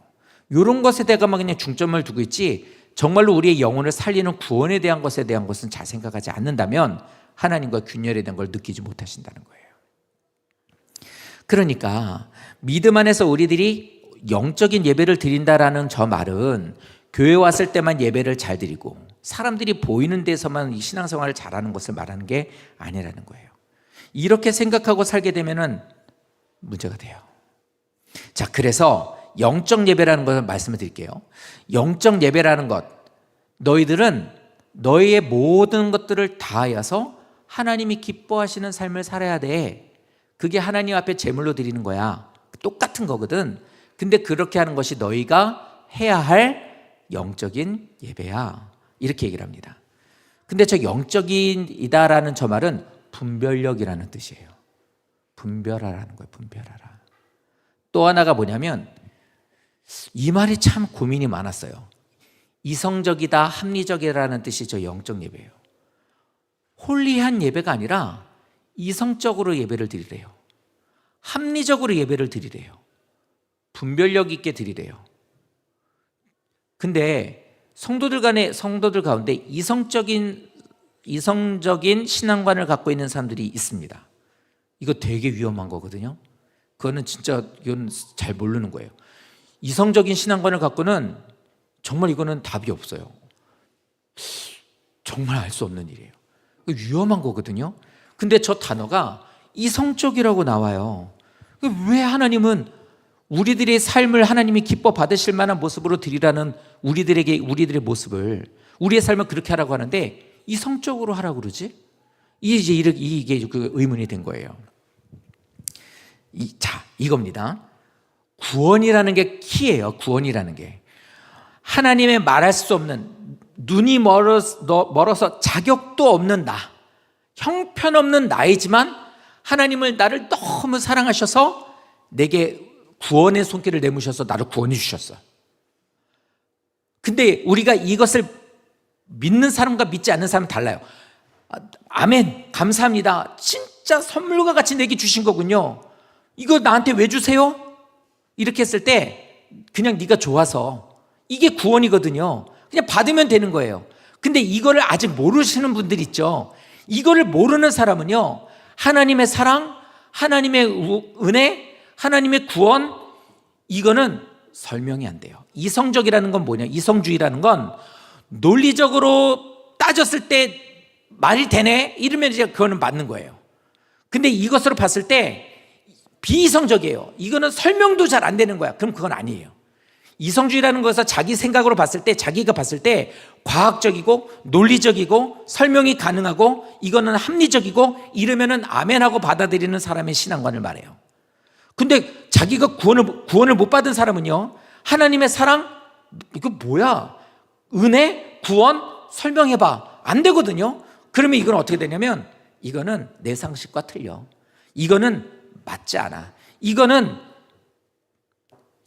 이런 것에 대해서만 그냥 중점을 두고 있지, 정말로 우리의 영혼을 살리는 구원에 대한 것에 대한 것은 잘 생각하지 않는다면 하나님과 균열에 대한 걸 느끼지 못하신다는 거예요. 그러니까 믿음 안에서 우리들이 영적인 예배를 드린다라는 저 말은 교회 왔을 때만 예배를 잘 드리고 사람들이 보이는 데서만 이 신앙생활을 잘하는 것을 말하는 게 아니라는 거예요. 이렇게 생각하고 살게 되면은 문제가 돼요. 자, 그래서 영적 예배라는 것을 말씀을 드릴게요. 영적 예배라는 것, 너희들은 너희의 모든 것들을 다하여서 하나님이 기뻐하시는 삶을 살아야 돼. 그게 하나님 앞에 제물로 드리는 거야. 똑같은 거거든. 근데 그렇게 하는 것이 너희가 해야 할 영적인 예배야. 이렇게 얘기를 합니다. 근데 저 영적인이다라는 저 말은 분별력이라는 뜻이에요. 분별하라는 거예요. 분별하라. 또 하나가 뭐냐면 이 말이 참 고민이 많았어요. 이성적이다, 합리적이라는 뜻이 저 영적 예배예요. 홀리한 예배가 아니라 이성적으로 예배를 드리래요. 합리적으로 예배를 드리래요. 분별력 있게 드리래요. 근데 성도들 가운데 이성적인 신앙관을 갖고 있는 사람들이 있습니다. 이거 되게 위험한 거거든요. 그거는 진짜 이건 잘 모르는 거예요. 이성적인 신앙관을 갖고는 정말 이거는 답이 없어요. 정말 알 수 없는 일이에요. 위험한 거거든요. 근데 저 단어가 이성적이라고 나와요. 왜 하나님은 우리들의 삶을 하나님이 기뻐 받으실 만한 모습으로 드리라는 우리들의 모습을, 우리의 삶을 그렇게 하라고 하는데 이성적으로 하라고 그러지? 이게 그 의문이 된 거예요. 자, 이겁니다. 구원이라는 게 키예요. 구원이라는 게 하나님의 말할 수 없는, 눈이 멀어서 자격도 없는 나, 형편없는 나이지만 하나님을 나를 너무 사랑하셔서 내게 구원의 손길을 내미셔서 나를 구원해 주셨어. 근데 우리가 이것을 믿는 사람과 믿지 않는 사람은 달라요. 아멘, 감사합니다. 진짜 선물과 같이 내게 주신 거군요. 이거 나한테 왜 주세요? 이렇게 했을 때 그냥 네가 좋아서, 이게 구원이거든요. 그냥 받으면 되는 거예요. 근데 이거를 아직 모르시는 분들 있죠. 이거를 모르는 사람은요, 하나님의 사랑, 하나님의 은혜, 하나님의 구원, 이거는 설명이 안 돼요. 이성적이라는 건 뭐냐? 이성주의라는 건 논리적으로 따졌을 때 말이 되네? 이러면 이제 그거는 맞는 거예요. 근데 이것으로 봤을 때 비이성적이에요. 이거는 설명도 잘 안 되는 거야. 그럼 그건 아니에요. 이성주의라는 것은 자기 생각으로 봤을 때, 자기가 봤을 때 과학적이고 논리적이고 설명이 가능하고 이거는 합리적이고 이러면은 아멘하고 받아들이는 사람의 신앙관을 말해요. 근데 자기가 구원을 못 받은 사람은요, 하나님의 사랑, 이거 뭐야? 은혜, 구원, 설명해봐. 안 되거든요. 그러면 이건 어떻게 되냐면 이거는 내 상식과 틀려. 이거는 맞지 않아. 이거는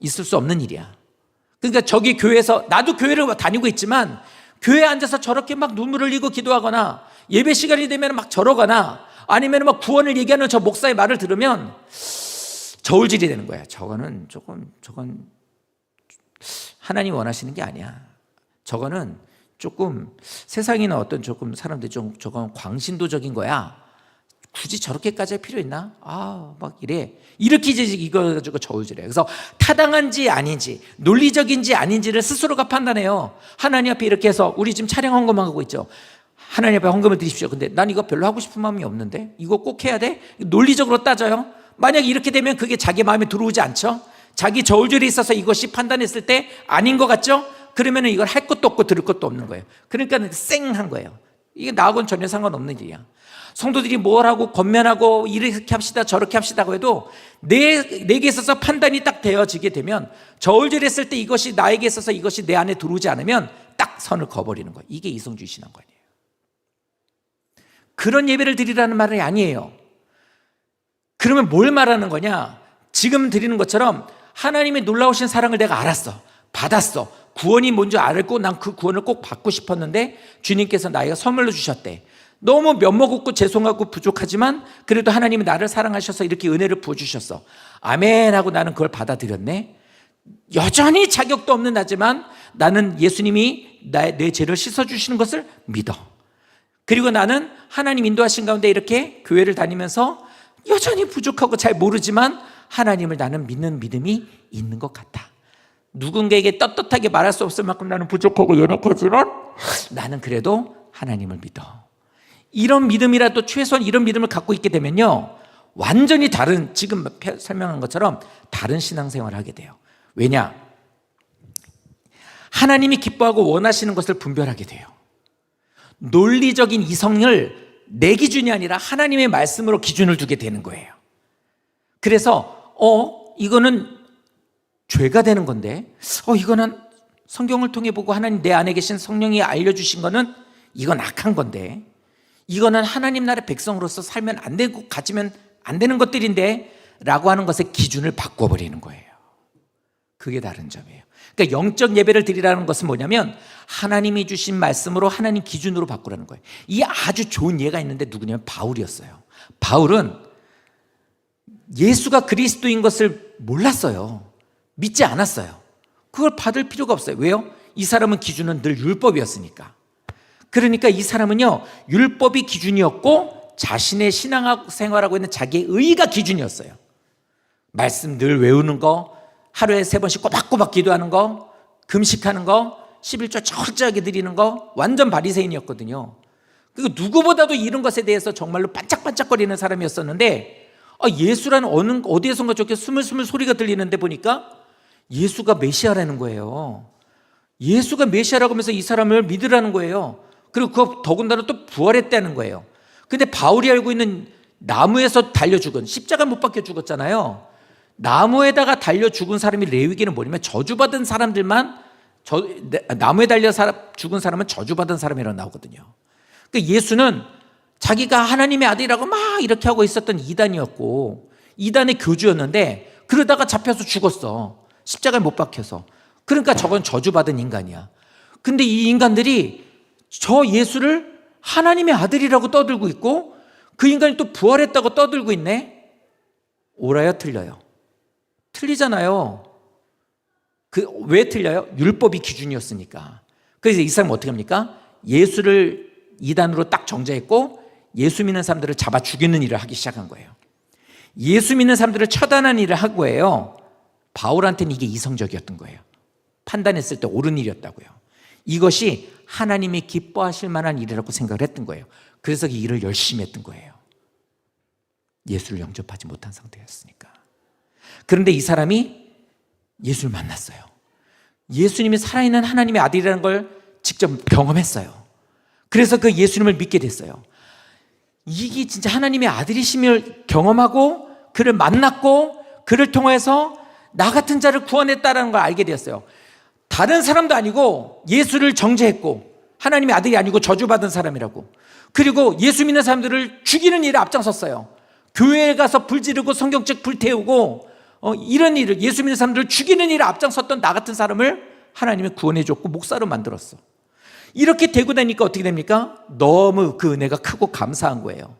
있을 수 없는 일이야. 그러니까 저기 교회에서, 나도 교회를 다니고 있지만 교회에 앉아서 저렇게 막 눈물을 흘리고 기도하거나 예배 시간이 되면 막 저러거나 아니면 막 구원을 얘기하는 저 목사의 말을 들으면 저울질이 되는 거야. 저건 하나님 원하시는 게 아니야. 저거는 조금 세상이나 어떤 조금 사람들이 좀 저건 광신도적인 거야. 굳이 저렇게까지 할 필요 있나? 막 이래. 이렇게 이제 이거 가지고 저울질해요. 그래서 타당한지 아닌지, 논리적인지 아닌지를 스스로가 판단해요. 하나님 앞에 이렇게 해서 우리 지금 차량 헌금만 하고 있죠. 하나님 앞에 헌금을 드리십시오. 근데 난 이거 별로 하고 싶은 마음이 없는데 이거 꼭 해야 돼? 논리적으로 따져요. 만약에 이렇게 되면 그게 자기 마음에 들어오지 않죠? 자기 저울질이 있어서 이것이 판단했을 때 아닌 것 같죠? 그러면 이걸 할 것도 없고 들을 것도 없는 거예요. 그러니까 쌩한 거예요. 이게 나하고는 전혀 상관없는 일이야. 성도들이 뭘 하고 권면하고 이렇게 합시다 저렇게 합시다고 해도 내게 있어서 판단이 딱 되어지게 되면, 저울질했을 때 이것이 나에게 있어서 이것이 내 안에 들어오지 않으면 딱 선을 그어버리는 거예요. 이게 이성주의 신앙관이에요. 그런 예배를 드리라는 말이 아니에요. 그러면 뭘 말하는 거냐? 지금 드리는 것처럼 하나님의 놀라우신 사랑을 내가 알았어, 받았어, 구원이 뭔지 알고 난 그 구원을 꼭 받고 싶었는데 주님께서 나에게 선물로 주셨대. 너무 면목 없고 죄송하고 부족하지만 그래도 하나님이 나를 사랑하셔서 이렇게 은혜를 부어주셨어. 아멘 하고 나는 그걸 받아들였네. 여전히 자격도 없는 나지만 나는 예수님이 내 죄를 씻어주시는 것을 믿어. 그리고 나는 하나님 인도하신 가운데 이렇게 교회를 다니면서 여전히 부족하고 잘 모르지만 하나님을 나는 믿는 믿음이 있는 것 같아. 누군가에게 떳떳하게 말할 수 없을 만큼 나는 부족하고 연약하지만 나는 그래도 하나님을 믿어. 이런 믿음이라도 최소한 이런 믿음을 갖고 있게 되면요, 완전히 다른, 지금 설명한 것처럼 다른 신앙생활을 하게 돼요. 왜냐? 하나님이 기뻐하고 원하시는 것을 분별하게 돼요. 논리적인 이성을 내 기준이 아니라 하나님의 말씀으로 기준을 두게 되는 거예요. 그래서 이거는 죄가 되는 건데, 이거는 성경을 통해 보고 하나님 내 안에 계신 성령이 알려주신 거는 이건 악한 건데, 이거는 하나님 나라의 백성으로서 살면 안 되고 가지면 안 되는 것들인데 라고 하는 것의 기준을 바꿔버리는 거예요. 그게 다른 점이에요. 그러니까 영적 예배를 드리라는 것은 뭐냐면 하나님이 주신 말씀으로 하나님 기준으로 바꾸라는 거예요. 이 아주 좋은 예가 있는데 누구냐면 바울이었어요. 바울은 예수가 그리스도인 것을 몰랐어요. 믿지 않았어요. 그걸 받을 필요가 없어요. 왜요? 이 사람은 기준은 늘 율법이었으니까. 그러니까 이 사람은요, 율법이 기준이었고 자신의 신앙생활하고 있는 자기의 의가 기준이었어요. 말씀 늘 외우는 거, 하루에 3번씩 꼬박꼬박 기도하는 거, 금식하는 거, 11조 철저하게 드리는 거, 완전 바리새인이었거든요. 그리고 누구보다도 이런 것에 대해서 정말로 반짝반짝거리는 사람이었었는데, 예수라는 어디에선가 저렇게 스물스물 소리가 들리는데 보니까 예수가 메시아라는 거예요. 예수가 메시아라고 하면서 이 사람을 믿으라는 거예요. 그리고 그거 더군다나 또 부활했다는 거예요. 근데 바울이 알고 있는 나무에서 달려 죽은, 십자가 못 박혀 죽었잖아요. 나무에다가 달려 죽은 사람이 레위기는 뭐냐면 저주받은 사람들만, 나무에 달려 죽은 사람은 저주받은 사람이라고 나오거든요. 그러니까 예수는 자기가 하나님의 아들이라고 막 이렇게 하고 있었던 이단이었고, 이단의 교주였는데 그러다가 잡혀서 죽었어. 십자가에 못 박혀서. 그러니까 저건 저주받은 인간이야. 근데 이 인간들이 저 예수를 하나님의 아들이라고 떠들고 있고 그 인간이 또 부활했다고 떠들고 있네. 옳아요, 틀려요? 틀리잖아요. 왜 틀려요? 율법이 기준이었으니까. 그래서 이 사람은 어떻게 합니까? 예수를 이단으로 딱 정죄했고 예수 믿는 사람들을 잡아 죽이는 일을 하기 시작한 거예요. 예수 믿는 사람들을 처단하는 일을 한 거예요. 바울한테는 이게 이성적이었던 거예요. 판단했을 때 옳은 일이었다고요. 이것이 하나님이 기뻐하실 만한 일이라고 생각을 했던 거예요. 그래서 이 일을 열심히 했던 거예요. 예수를 영접하지 못한 상태였으니까. 그런데 이 사람이 예수를 만났어요. 예수님이 살아있는 하나님의 아들이라는 걸 직접 경험했어요. 그래서 그 예수님을 믿게 됐어요. 이게 진짜 하나님의 아들이심을 경험하고 그를 만났고 그를 통해서 나 같은 자를 구원했다는 걸 알게 되었어요. 다른 사람도 아니고 예수를 정죄했고 하나님의 아들이 아니고 저주받은 사람이라고. 그리고 예수 믿는 사람들을 죽이는 일에 앞장섰어요. 교회에 가서 불 지르고 성경책 불태우고 이런 일을, 예수 믿는 사람들을 죽이는 일에 앞장섰던 나 같은 사람을 하나님이 구원해 줬고 목사로 만들었어. 이렇게 되고 나니까 어떻게 됩니까? 너무 그 은혜가 크고 감사한 거예요.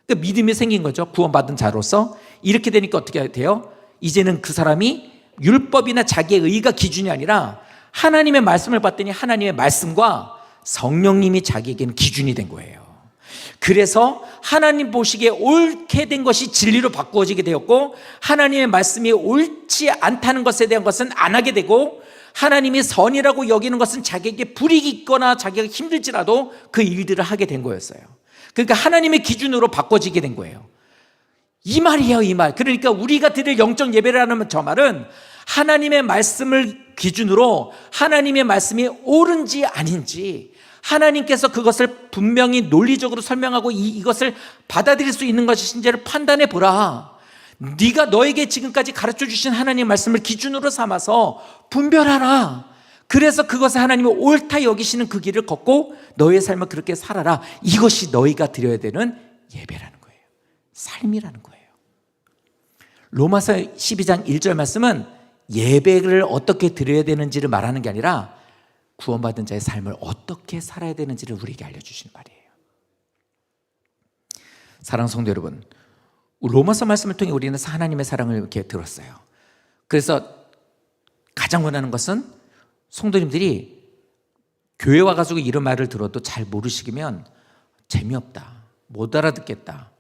그러니까 믿음이 생긴 거죠. 구원받은 자로서. 이렇게 되니까 어떻게 돼요? 이제는 그 사람이 율법이나 자기의 의가 기준이 아니라 하나님의 말씀을 봤더니 하나님의 말씀과 성령님이 자기에게는 기준이 된 거예요. 그래서 하나님 보시기에 옳게 된 것이 진리로 바꾸어지게 되었고 하나님의 말씀이 옳지 않다는 것에 대한 것은 안 하게 되고 하나님이 선이라고 여기는 것은 자기에게 불이익이 있거나 자기가 힘들지라도 그 일들을 하게 된 거였어요. 그러니까 하나님의 기준으로 바꿔지게 된 거예요. 이 말이에요, 이 말. 그러니까 우리가 드릴 영적 예배라는 저 말은 하나님의 말씀을 기준으로 하나님의 말씀이 옳은지 아닌지 하나님께서 그것을 분명히 논리적으로 설명하고 이것을 받아들일 수 있는 것인지를 판단해 보라. 네가 너에게 지금까지 가르쳐 주신 하나님의 말씀을 기준으로 삼아서 분별하라. 그래서 그것을 하나님이 옳다 여기시는 그 길을 걷고 너의 삶을 그렇게 살아라. 이것이 너희가 드려야 되는 예배라는 거예요. 삶이라는 거예요. 로마서 12장 1절 말씀은 예배를 어떻게 드려야 되는지를 말하는 게 아니라 구원받은 자의 삶을 어떻게 살아야 되는지를 우리에게 알려주시는 말이에요. 사랑하는 성도 여러분, 로마서 말씀을 통해 우리는 하나님의 사랑을 이렇게 들었어요. 그래서 가장 원하는 것은 성도님들이 교회 와가지고 이런 말을 들어도 잘 모르시면 재미없다, 못 알아듣겠다,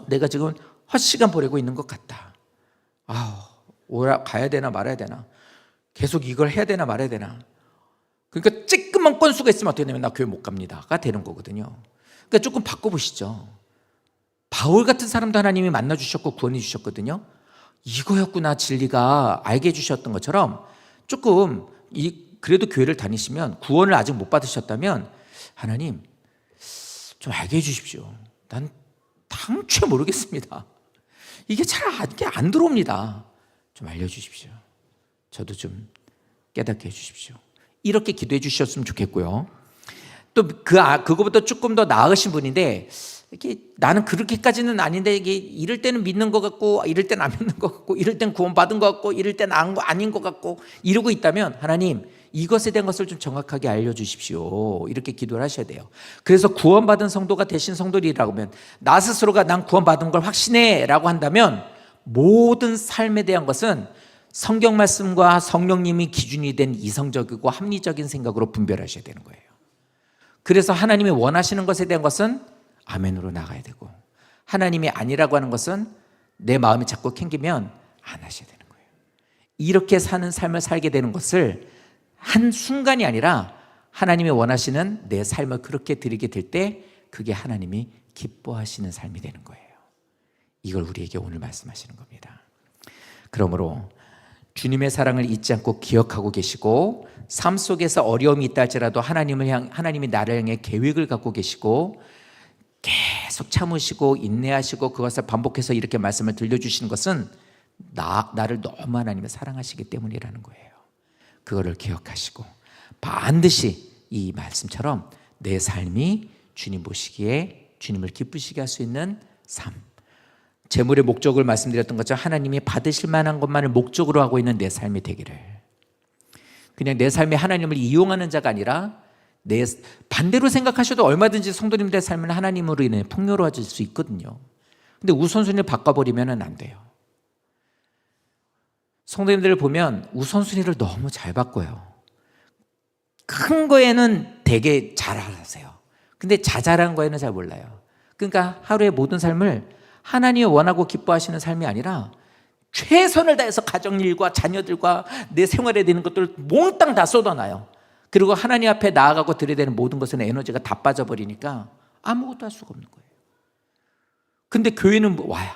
내가 지금 헛시간 보내고 있는 것 같다, 가야 되나 말아야 되나, 계속 이걸 해야 되나 말아야 되나. 그러니까 쬐끄만 건수가 있으면 어떻게 되냐면 나 교회 못 갑니다가 되는 거거든요. 그러니까 조금 바꿔보시죠. 바울 같은 사람도 하나님이 만나주셨고 구원해 주셨거든요. 이거였구나, 진리가 알게 해주셨던 것처럼 조금 그래도 교회를 다니시면 구원을 아직 못 받으셨다면 하나님 좀 알게 해주십시오. 난 당최 모르겠습니다. 이게 잘 안 들어옵니다. 좀 알려주십시오. 저도 좀 깨닫게 해주십시오. 이렇게 기도해 주셨으면 좋겠고요. 또 그거보다 조금 더 나으신 분인데, 이게 나는 그렇게까지는 아닌데 이게 이럴 때는 믿는 것 같고 이럴 때는 안 믿는 것 같고 이럴 땐 구원 받은 것 같고 이럴 때는 아닌 것 같고 이러고 있다면 하나님 이것에 대한 것을 좀 정확하게 알려주십시오. 이렇게 기도를 하셔야 돼요. 그래서 구원받은 성도가 되신 성도들이라고 하면 나 스스로가 난 구원받은 걸 확신해 라고 한다면 모든 삶에 대한 것은 성경 말씀과 성령님이 기준이 된 이성적이고 합리적인 생각으로 분별하셔야 되는 거예요. 그래서 하나님이 원하시는 것에 대한 것은 아멘으로 나가야 되고, 하나님이 아니라고 하는 것은 내 마음이 자꾸 캥기면 안 하셔야 되는 거예요. 이렇게 사는 삶을 살게 되는 것을 한순간이 아니라 하나님이 원하시는 내 삶을 그렇게 드리게 될 때 그게 하나님이 기뻐하시는 삶이 되는 거예요. 이걸 우리에게 오늘 말씀하시는 겁니다. 그러므로 주님의 사랑을 잊지 않고 기억하고 계시고, 삶 속에서 어려움이 있다 할지라도 하나님이 나를 향해 계획을 갖고 계시고 계속 참으시고 인내하시고 그것을 반복해서 이렇게 말씀을 들려주시는 것은 나를 너무 하나님이 사랑하시기 때문이라는 거예요. 그거를 기억하시고 반드시 이 말씀처럼 내 삶이 주님 보시기에 주님을 기쁘시게 할 수 있는 삶, 재물의 목적을 말씀드렸던 것처럼 하나님이 받으실 만한 것만을 목적으로 하고 있는 내 삶이 되기를, 그냥 내 삶에 하나님을 이용하는 자가 아니라 반대로 생각하셔도 얼마든지 성도님들의 삶은 하나님으로 인해 풍요로워질 수 있거든요. 근데 우선순위를 바꿔버리면 안 돼요. 성도님들을 보면 우선순위를 너무 잘 바꿔요. 큰 거에는 되게 잘 알아세요. 근데 자잘한 거에는 잘 몰라요. 그러니까 하루의 모든 삶을 하나님이 원하고 기뻐하시는 삶이 아니라 최선을 다해서 가정일과 자녀들과 내 생활에 되는 것들을 몽땅 다 쏟아놔요. 그리고 하나님 앞에 나아가고 드려야 되는 모든 것은 에너지가 다 빠져버리니까 아무것도 할 수가 없는 거예요. 근데 교회는 와요.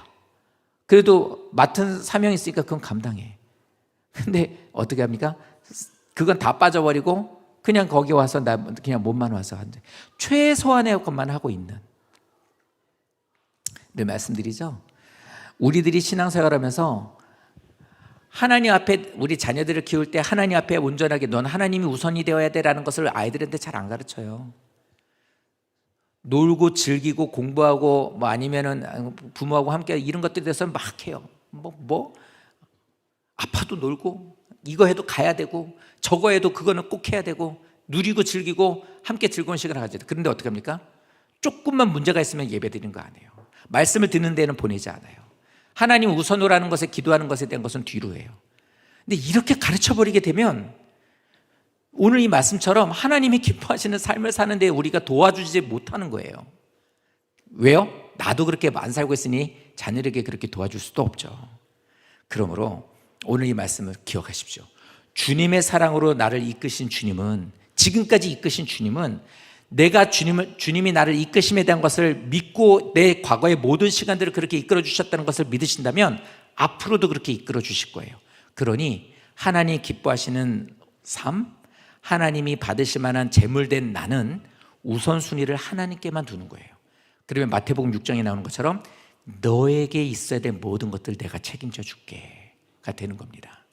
그래도 맡은 사명이 있으니까 그건 감당해. 근데 어떻게 합니까? 그건 다 빠져버리고 그냥 거기 와서 나 그냥 몸만 와서 한대. 최소한의 것만 하고 있는. 늘 말씀드리죠. 우리들이 신앙생활하면서 하나님 앞에 우리 자녀들을 키울 때 하나님 앞에 온전하게 넌 하나님이 우선이 되어야 돼라는 것을 아이들한테 잘 안 가르쳐요. 놀고 즐기고 공부하고 뭐 아니면은 부모하고 함께 이런 것들에 대해서 막 해요. 아파도 놀고 이거 해도 가야 되고 저거 해도 그거는 꼭 해야 되고 누리고 즐기고 함께 즐거운 시간을 가져야 돼. 그런데 어떻게 합니까? 조금만 문제가 있으면 예배 드리는 거 안 해요. 말씀을 듣는 데는 보내지 않아요. 하나님 우선으로 하는 것에 기도하는 것에 대한 것은 뒤로 해요. 근데 이렇게 가르쳐버리게 되면 오늘 이 말씀처럼 하나님이 기뻐하시는 삶을 사는 데 우리가 도와주지 못하는 거예요. 왜요? 나도 그렇게 안 살고 있으니 자녀에게 그렇게 도와줄 수도 없죠. 그러므로 오늘 이 말씀을 기억하십시오. 주님의 사랑으로 나를 이끄신 주님은, 지금까지 이끄신 주님은 내가 주님이 나를 이끄심에 대한 것을 믿고 내 과거의 모든 시간들을 그렇게 이끌어 주셨다는 것을 믿으신다면 앞으로도 그렇게 이끌어 주실 거예요. 그러니 하나님이 기뻐하시는 삶, 하나님이 받으실 만한 재물된 나는 우선순위를 하나님께만 두는 거예요. 그러면 마태복음 6장에 나오는 것처럼 너에게 있어야 될 모든 것들 내가 책임져 줄게가 되는 겁니다.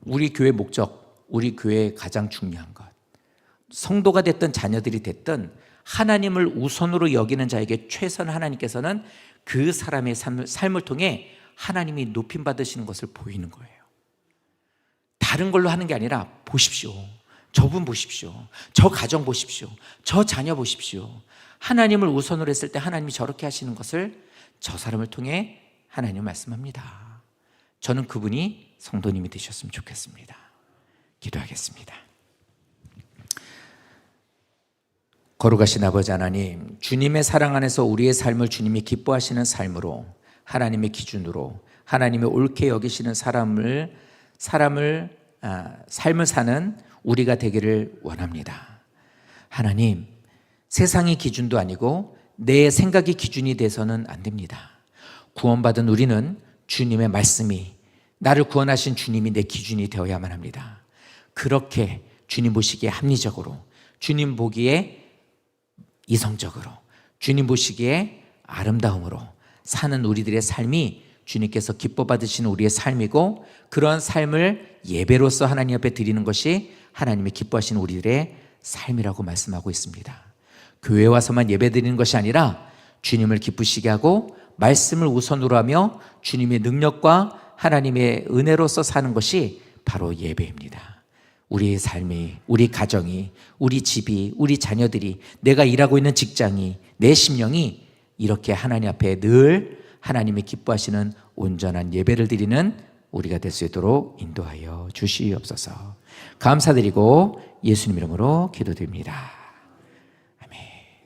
우리 교회 목적, 우리 교회의 가장 중요한 것, 성도가 됐든 자녀들이 됐든 하나님을 우선으로 여기는 자에게 최선 하나님께서는 그 사람의 삶을 통해 하나님이 높임 받으시는 것을 보이는 거예요. 다른 걸로 하는 게 아니라 보십시오. 저분 보십시오. 저 가정 보십시오. 저 자녀 보십시오. 하나님을 우선으로 했을 때 하나님이 저렇게 하시는 것을 저 사람을 통해 하나님 말씀합니다. 저는 그분이 성도님이 되셨으면 좋겠습니다. 기도하겠습니다. 거룩하신 아버지 하나님, 주님의 사랑 안에서 우리의 삶을 주님이 기뻐하시는 삶으로, 하나님의 기준으로 하나님의 옳게 여기시는 삶을 사는 우리가 되기를 원합니다. 하나님, 세상의 기준도 아니고 내 생각이 기준이 돼서는 안 됩니다. 구원받은 우리는 주님의 말씀이, 나를 구원하신 주님이 내 기준이 되어야만 합니다. 그렇게 주님 보시기에 합리적으로, 주님 보기에 이성적으로, 주님 보시기에 아름다움으로 사는 우리들의 삶이 주님께서 기뻐 받으시는 우리의 삶이고, 그런 삶을 예배로서 하나님 앞에 드리는 것이 하나님이 기뻐하시는 우리들의 삶이라고 말씀하고 있습니다. 교회에 와서만 예배 드리는 것이 아니라 주님을 기쁘시게 하고 말씀을 우선으로 하며 주님의 능력과 하나님의 은혜로서 사는 것이 바로 예배입니다. 우리의 삶이, 우리 가정이, 우리 집이, 우리 자녀들이, 내가 일하고 있는 직장이, 내 심령이 이렇게 하나님 앞에 늘 하나님이 기뻐하시는 온전한 예배를 드리는 우리가 될 수 있도록 인도하여 주시옵소서. 감사드리고 예수님 이름으로 기도드립니다.